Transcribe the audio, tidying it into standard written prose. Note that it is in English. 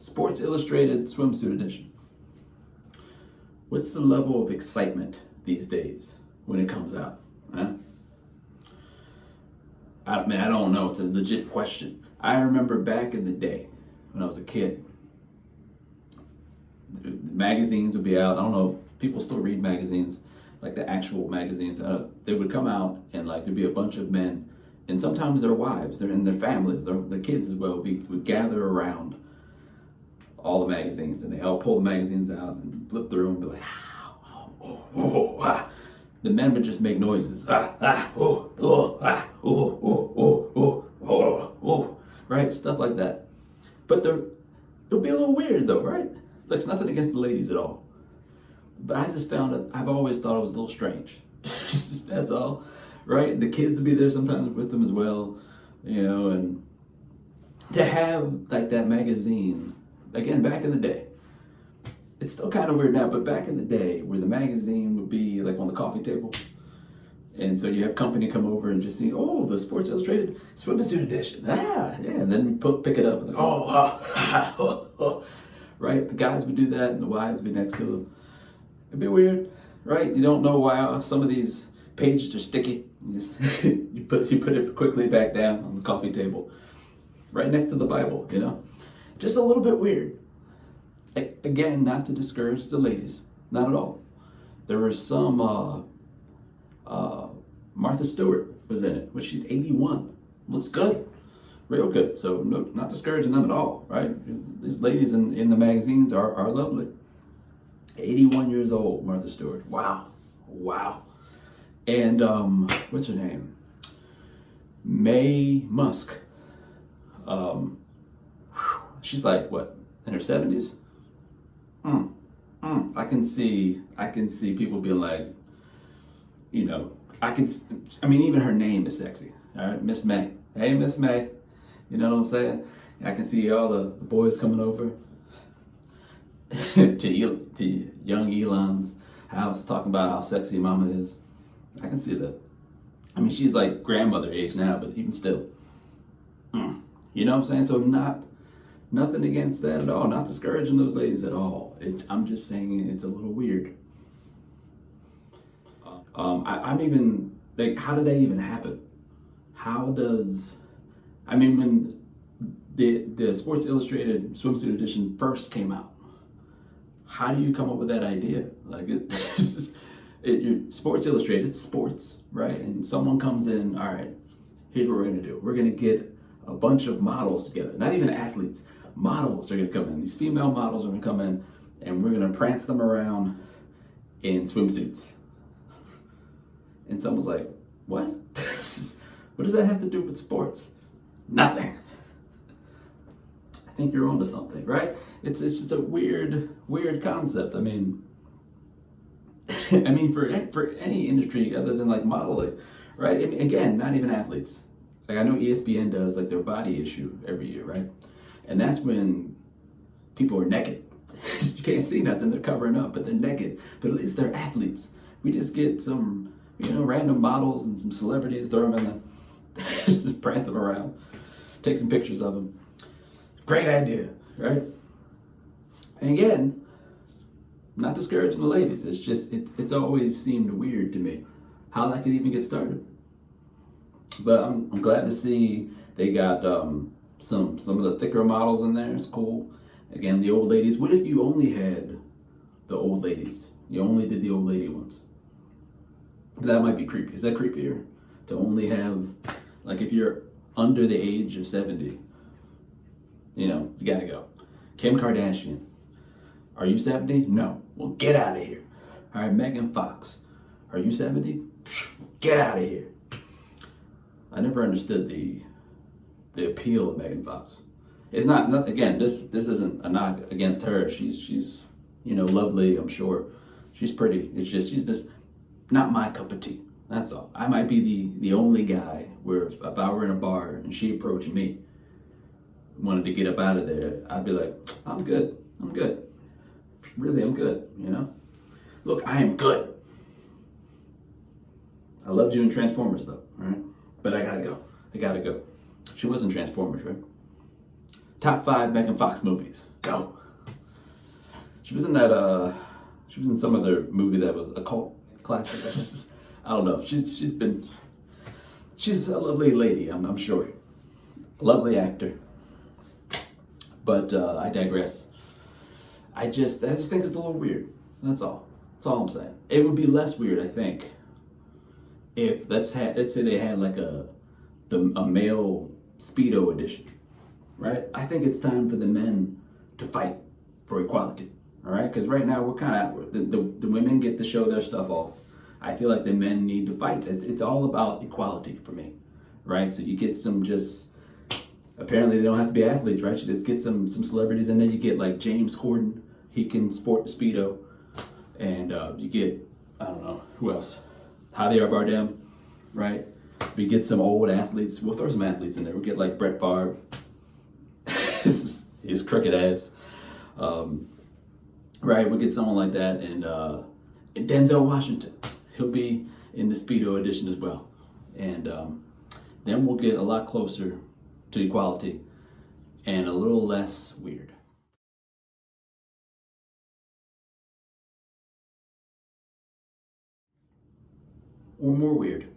Sports Illustrated Swimsuit Edition. What's the level of excitement these days when it comes out? Huh? I mean, I don't know. It's a legit question. I remember back in the day when I was a kid, the magazines would be out. I don't know, people still read magazines, like the actual magazines. They would come out and like there'd be a bunch of men, and sometimes their wives, and their families, their kids as well, would gather around all the magazines, and they all pull the magazines out and flip through and be like, ah. The men would just make noises, right? Stuff like that. But it'll be a little weird though, right? Like, it's nothing against the ladies at all. But I just found it, I've always thought it was a little strange. That's all, right? The kids would be there sometimes with them as well, and to have like that magazine, again, back in the day, it's still kind of weird now, but back in the day where the magazine would be like on the coffee table, and so you have company come over and just see, the Sports Illustrated Swimsuit Edition, and then pick it up and like, right? The guys would do that and the wives would be next to them. It'd be weird, right? You don't know why some of these pages are sticky. You put it quickly back down on the coffee table, right next to the Bible, Just a little bit weird. Again, not to discourage the ladies, not at all. There was some, Martha Stewart was in it, which she's 81. Looks good, real good. So no, not discouraging them at all, right? These ladies in the magazines are lovely. 81 years old, Martha Stewart. Wow. And what's her name? Mae Musk. She's like, what, in her 70s? I can see people being like, even her name is sexy. All right, Miss May. Hey, Miss May. You know what I'm saying? I can see all the boys coming over to young Elon's house talking about how sexy mama is. I can see that. I mean, she's like grandmother age now, but even still. You know what I'm saying? So nothing against that at all. Not discouraging those ladies at all. I'm just saying it's a little weird. I'm even like, how did that even happen? When the Sports Illustrated Swimsuit Edition first came out, how do you come up with that idea? Like, you're Sports Illustrated, sports, right? And someone comes in, all right, here's what we're gonna do. We're gonna get a bunch of models together, not even athletes. Models are gonna come in. These female models are gonna come in, and we're gonna prance them around in swimsuits. And someone's like, what? What does that have to do with sports? Nothing. I think you're onto something, right? It's just a weird concept. I mean, for any industry other than like modeling, right? I mean, again, not even athletes. Like, I know ESPN does like their body issue every year, right? And that's when people are naked. You can't see nothing, they're covering up, but they're naked. But at least they're athletes. We just get some, random models and some celebrities, throw them in the, just prance them around, take some pictures of them. Great idea, right? And again, not discouraging the ladies. It's just, it's always seemed weird to me how that could even get started. But I'm glad to see they got some of the thicker models in there. It's cool. Again, the old ladies. What if you only had the old ladies? You only did the old lady ones. That might be creepy. Is that creepier? To only have, like, if you're under the age of 70, you gotta go. Kim Kardashian. Are you 70? No. Well, get out of here. All right, Megan Fox. Are you 70? Get out of here. I never understood the appeal of Megan Fox. It's not again, this isn't a knock against her. She's lovely, I'm sure. She's pretty. It's just, she's just not my cup of tea. That's all. I might be the only guy where if I were in a bar and she approached me, wanted to get up out of there, I'd be like, I'm good. Really, I'm good, Look, I am good. I loved you in Transformers though, all right? But I gotta go. She was in Transformers, right? Top 5 Megan Fox movies. Go. She was in that. She was in some other movie that was a cult classic. I don't know. She's a lovely lady. I'm sure. A lovely actor. But I digress. I just think it's a little weird. That's all. That's all I'm saying. It would be less weird, I think, if let's say they had like a male Speedo edition, right? I think it's time for the men to fight for equality, all right? Because right now we're kind of the women get to show their stuff off. I feel like the men need to fight. It's all about equality for me, right? So you get some just. Apparently they don't have to be athletes, right? You just get some celebrities, and then you get like James Corden. He can sport the Speedo, and you get I don't know who else. Javier Bardem, right? We get some old athletes. We'll throw some athletes in there. We'll get like Brett Favre, his crooked ass, right? We'll get someone like that, and Denzel Washington. He'll be in the Speedo edition as well, and then we'll get a lot closer to equality and a little less weird. Or more weird.